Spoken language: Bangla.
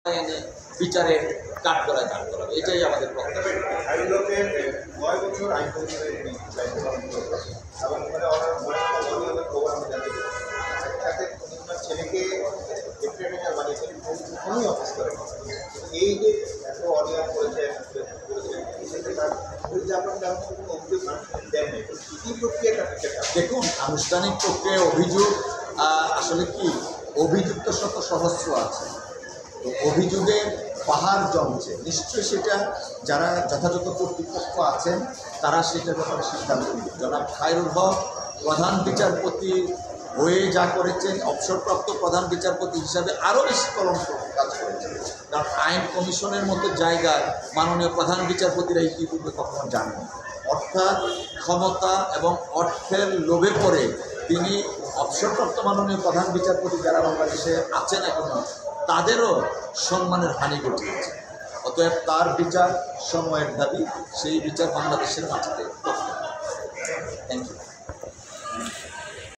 এনে বিচারে কাঠ করা এটাই আমাদের প্রত্যাশা। আইনলোকে ৯ বছর আইন কমিশনের দায়িত্ব পালন করবে এবং ওখানে খবর আমি জানি সাথে ওনার ছেলেকে ডেপুটি বানিয়েছেন উনি অফিস করেন। এই যে এত অনিয়ম করেছেন তার বিরুদ্ধে আপনার তেমন কোনো অভিযোগ দেন নেই, কী প্রক্রিয়াটা? দেখুন, আনুষ্ঠানিক প্রক্রিয়ায় অভিযোগ আসলে কি, অভিযুক্ত শত সহস্র আছে, তো অভিযোগের পাহাড় জমছে। নিশ্চয়ই সেটা যারা যথাযথ কর্তৃপক্ষ আছেন তারা সেটার ব্যাপারে সিদ্ধান্ত নেবেন। জনাব খায়রুল হক প্রধান বিচারপতি হয়ে যা করেছেন, অবসরপ্রাপ্ত প্রধান বিচারপতি হিসাবে আরও বেশি কলঙ্ক কাজ করেছেন। কারণ আইন কমিশনের মতো জায়গায় মাননীয় প্রধান বিচারপতিরা ইতিপূর্বে কখনো জানেন, অর্থাৎ ক্ষমতা এবং অর্থের লোভে পড়ে তিনি অবসরপ্রাপ্ত মাননীয় প্রধান বিচারপতি যারা বাংলাদেশে আছেন এখনো, তাদেরও সম্মানের হানি ঘটিয়েছে। অতএব তার বিচার সময়ের দাবি, সেই বিচার বাংলাদেশের মাটিতে। Thank you.